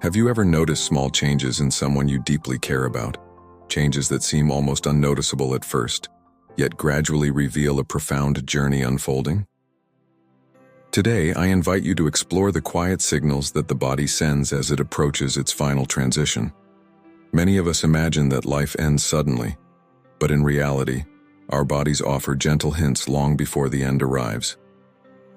Have you ever noticed small changes in someone you deeply care about? Changes that seem almost unnoticeable at first, yet gradually reveal a profound journey unfolding? Today, I invite you to explore the quiet signals that the body sends as it approaches its final transition. Many of us imagine that life ends suddenly, but in reality, our bodies offer gentle hints long before the end arrives.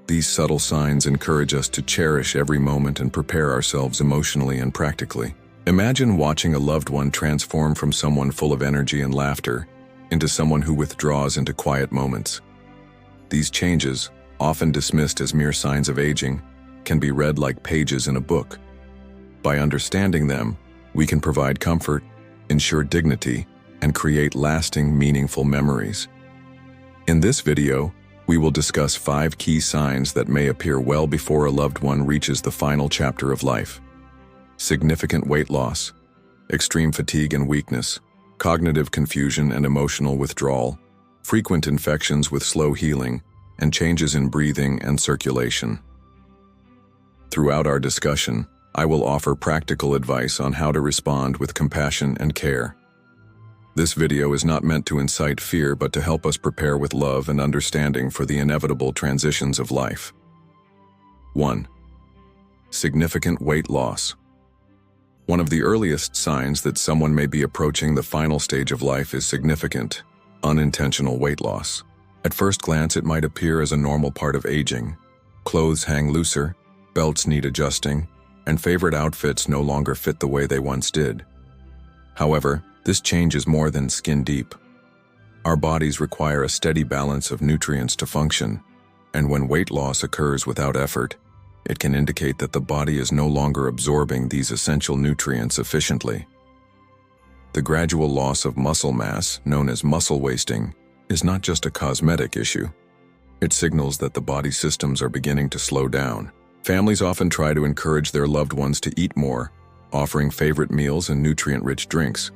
These subtle signs encourage us to cherish every moment and prepare ourselves emotionally and practically. Imagine watching a loved one transform from someone full of energy and laughter into someone who withdraws into quiet moments. These changes, often dismissed as mere signs of aging, can be read like pages in a book. By understanding them, we can provide comfort, ensure dignity, and create lasting, meaningful memories. In this video, we will discuss 5 key signs that may appear well before a loved one reaches the final chapter of life. Significant weight loss, extreme fatigue and weakness, cognitive confusion and emotional withdrawal, frequent infections with slow healing, and changes in breathing and circulation. Throughout our discussion, I will offer practical advice on how to respond with compassion and care. This video is not meant to incite fear, but to help us prepare with love and understanding for the inevitable transitions of life. 1. Significant weight loss. One of the earliest signs that someone may be approaching the final stage of life is significant, unintentional weight loss. At first glance, it might appear as a normal part of aging. Clothes hang looser, belts need adjusting, and favorite outfits no longer fit the way they once did. However, this change is more than skin deep. Our bodies require a steady balance of nutrients to function, and when weight loss occurs without effort, it can indicate that the body is no longer absorbing these essential nutrients efficiently. The gradual loss of muscle mass, known as muscle wasting, is not just a cosmetic issue. It signals that the body systems are beginning to slow down. Families often try to encourage their loved ones to eat more, offering favorite meals and nutrient-rich drinks.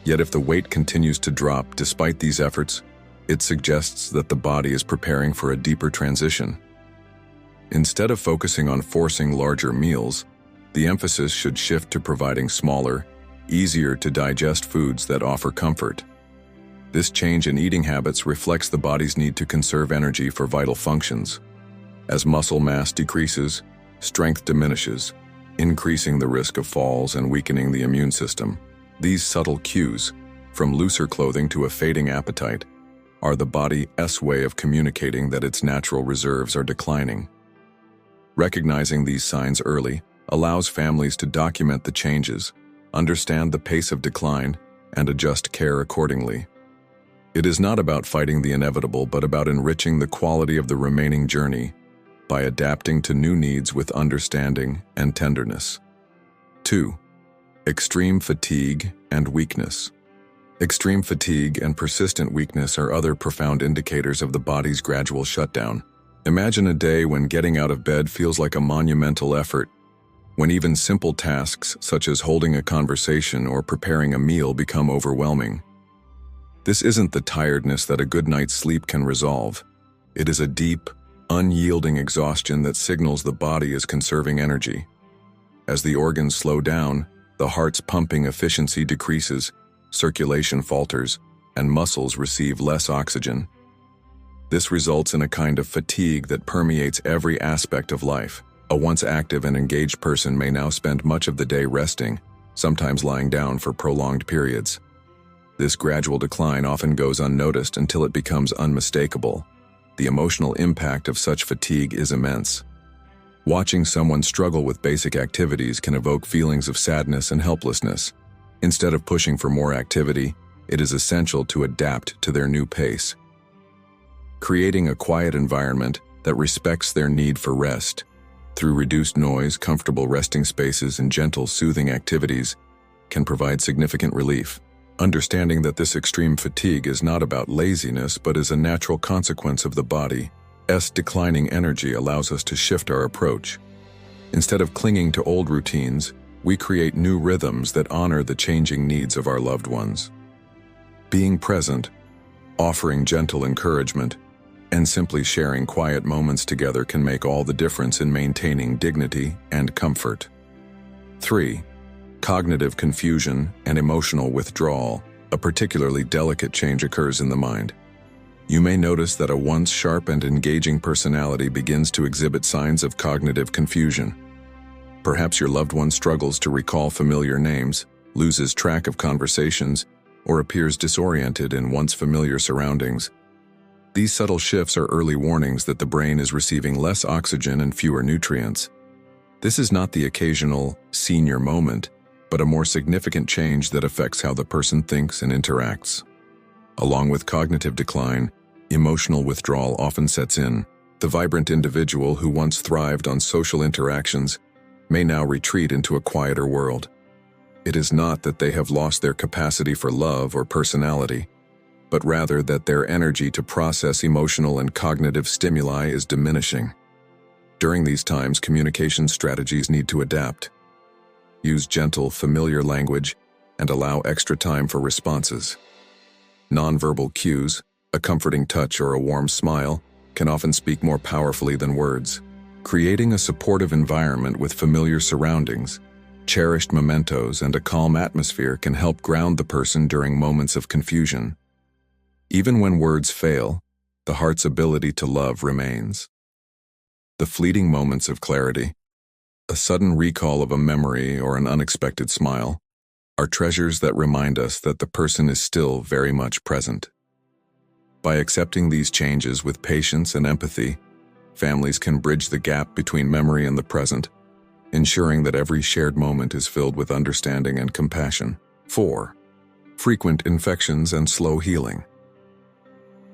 Yet if the weight continues to drop despite these efforts, it suggests that the body is preparing for a deeper transition. Instead of focusing on forcing larger meals, the emphasis should shift to providing smaller, easier-to-digest foods that offer comfort. This change in eating habits reflects the body's need to conserve energy for vital functions. As muscle mass decreases, strength diminishes, increasing the risk of falls and weakening the immune system. These subtle cues, from looser clothing to a fading appetite, are the body's way of communicating that its natural reserves are declining. Recognizing these signs early allows families to document the changes, understand the pace of decline, and adjust care accordingly. It is not about fighting the inevitable, but about enriching the quality of the remaining journey by adapting to new needs with understanding and tenderness. 2. Extreme fatigue and weakness. Extreme fatigue and persistent weakness are other profound indicators of the body's gradual shutdown. Imagine a day when getting out of bed feels like a monumental effort, when even simple tasks such as holding a conversation or preparing a meal become overwhelming. This isn't the tiredness that a good night's sleep can resolve. It is a deep, unyielding exhaustion that signals the body is conserving energy. As the organs slow down, the heart's pumping efficiency decreases, circulation falters, and muscles receive less oxygen. This results in a kind of fatigue that permeates every aspect of life. A once active and engaged person may now spend much of the day resting, sometimes lying down for prolonged periods. This gradual decline often goes unnoticed until it becomes unmistakable. The emotional impact of such fatigue is immense. Watching someone struggle with basic activities can evoke feelings of sadness and helplessness. Instead of pushing for more activity, it is essential to adapt to their new pace. Creating a quiet environment that respects their need for rest, through reduced noise, comfortable resting spaces, and gentle, soothing activities, can provide significant relief. Understanding that this extreme fatigue is not about laziness but is a natural consequence of the body's declining energy allows us to shift our approach. Instead of clinging to old routines, we create new rhythms that honor the changing needs of our loved ones. Being present, offering gentle encouragement, and simply sharing quiet moments together can make all the difference in maintaining dignity and comfort. 3. Cognitive confusion and emotional withdrawal. A particularly delicate change occurs in the mind. You may notice that a once sharp and engaging personality begins to exhibit signs of cognitive confusion. Perhaps your loved one struggles to recall familiar names, loses track of conversations, or appears disoriented in once familiar surroundings. These subtle shifts are early warnings that the brain is receiving less oxygen and fewer nutrients. This is not the occasional senior moment, but a more significant change that affects how the person thinks and interacts. Along with cognitive decline, emotional withdrawal often sets in. The vibrant individual who once thrived on social interactions may now retreat into a quieter world. It is not that they have lost their capacity for love or personality, but rather that their energy to process emotional and cognitive stimuli is diminishing. During these times, communication strategies need to adapt. Use gentle, familiar language and allow extra time for responses. Nonverbal cues, a comforting touch or a warm smile, can often speak more powerfully than words. Creating a supportive environment with familiar surroundings, cherished mementos, and a calm atmosphere can help ground the person during moments of confusion. Even when words fail, the heart's ability to love remains. The fleeting moments of clarity, a sudden recall of a memory or an unexpected smile, are treasures that remind us that the person is still very much present. By accepting these changes with patience and empathy, families can bridge the gap between memory and the present, ensuring that every shared moment is filled with understanding and compassion. 4. Frequent infections and slow healing.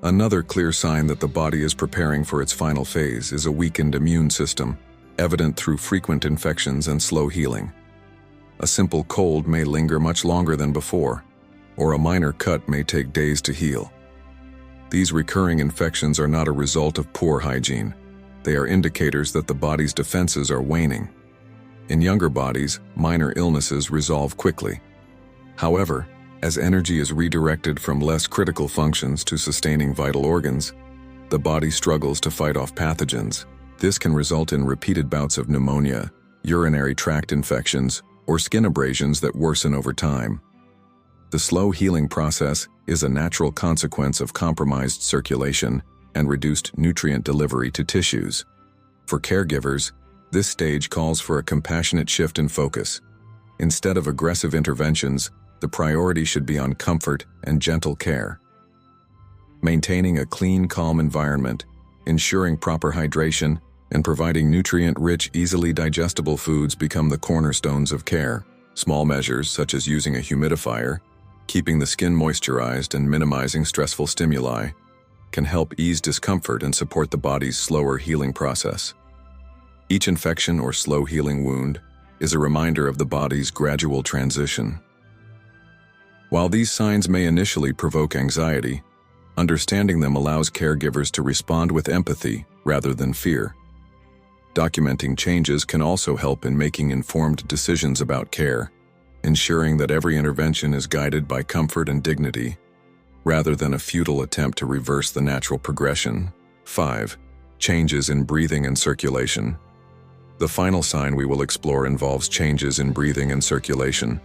Another clear sign that the body is preparing for its final phase is a weakened immune system, evident through frequent infections and slow healing. A simple cold may linger much longer than before, or a minor cut may take days to heal. These recurring infections are not a result of poor hygiene. They are indicators that the body's defenses are waning. In younger bodies, minor illnesses resolve quickly. However, as energy is redirected from less critical functions to sustaining vital organs, the body struggles to fight off pathogens. This can result in repeated bouts of pneumonia, urinary tract infections, or skin abrasions that worsen over time. The slow healing process is a natural consequence of compromised circulation and reduced nutrient delivery to tissues. For caregivers, this stage calls for a compassionate shift in focus. Instead of aggressive interventions, the priority should be on comfort and gentle care. Maintaining a clean, calm environment, ensuring proper hydration, and providing nutrient-rich, easily digestible foods become the cornerstones of care. Small measures, such as using a humidifier, keeping the skin moisturized, and minimizing stressful stimuli, can help ease discomfort and support the body's slower healing process. Each infection or slow healing wound is a reminder of the body's gradual transition. While these signs may initially provoke anxiety, understanding them allows caregivers to respond with empathy rather than fear. Documenting changes can also help in making informed decisions about care, ensuring that every intervention is guided by comfort and dignity, rather than a futile attempt to reverse the natural progression. 5. Changes in breathing and circulation. The final sign we will explore involves changes in breathing and circulation,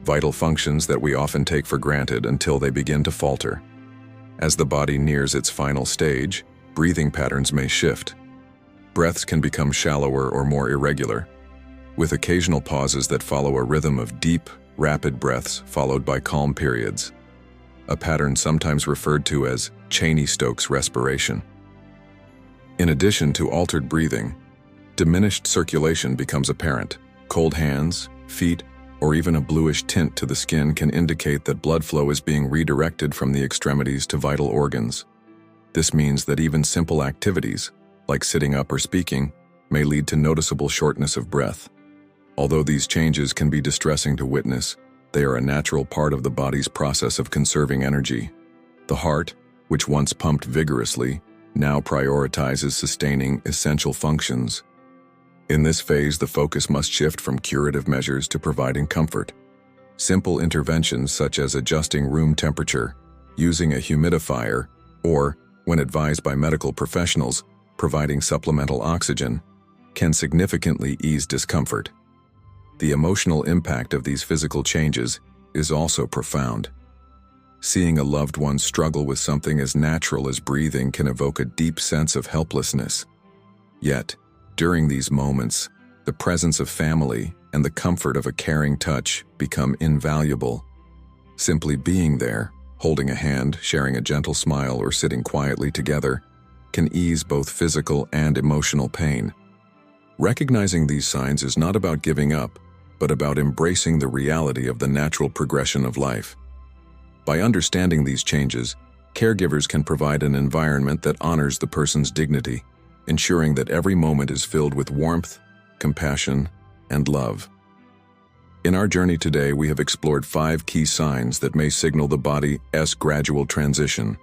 vital functions that we often take for granted until they begin to falter. As the body nears its final stage, breathing patterns may shift. Breaths can become shallower or more irregular, with occasional pauses that follow a rhythm of deep, rapid breaths followed by calm periods, a pattern sometimes referred to as Cheney-Stokes respiration. In addition to altered breathing, diminished circulation becomes apparent. Cold hands, feet, or even a bluish tint to the skin can indicate that blood flow is being redirected from the extremities to vital organs. This means that even simple activities, like sitting up or speaking, may lead to noticeable shortness of breath. Although these changes can be distressing to witness, they are a natural part of the body's process of conserving energy. The heart, which once pumped vigorously, now prioritizes sustaining essential functions. In this phase, the focus must shift from curative measures to providing comfort. Simple interventions such as adjusting room temperature, using a humidifier, or, when advised by medical professionals, providing supplemental oxygen, can significantly ease discomfort. The emotional impact of these physical changes is also profound. Seeing a loved one struggle with something as natural as breathing can evoke a deep sense of helplessness. Yet, during these moments, the presence of family and the comfort of a caring touch become invaluable. Simply being there, holding a hand, sharing a gentle smile, or sitting quietly together can ease both physical and emotional pain. Recognizing these signs is not about giving up, but about embracing the reality of the natural progression of life. By understanding these changes, caregivers can provide an environment that honors the person's dignity, ensuring that every moment is filled with warmth, compassion, and love. In our journey today, we have explored 5 key signs that may signal the body's gradual transition: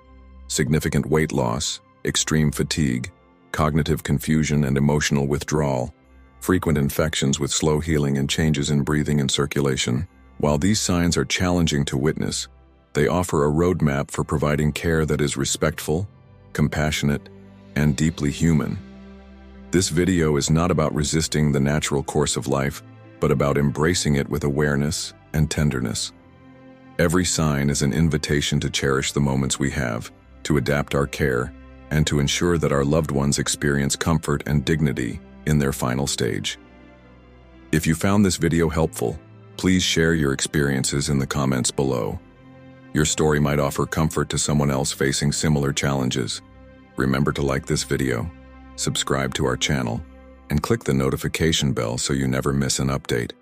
significant weight loss, extreme fatigue, cognitive confusion and emotional withdrawal, frequent infections with slow healing, and changes in breathing and circulation. While these signs are challenging to witness, they offer a roadmap for providing care that is respectful, compassionate, and deeply human. This video is not about resisting the natural course of life, but about embracing it with awareness and tenderness. Every sign is an invitation to cherish the moments we have, to adapt our care, and to ensure that our loved ones experience comfort and dignity in their final stage. If you found this video helpful, please share your experiences in the comments below. Your story might offer comfort to someone else facing similar challenges. Remember to like this video, subscribe to our channel, and click the notification bell so you never miss an update.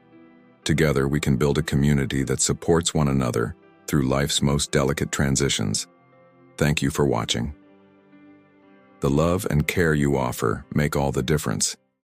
Together, we can build a community that supports one another through life's most delicate transitions. Thank you for watching. The love and care you offer make all the difference.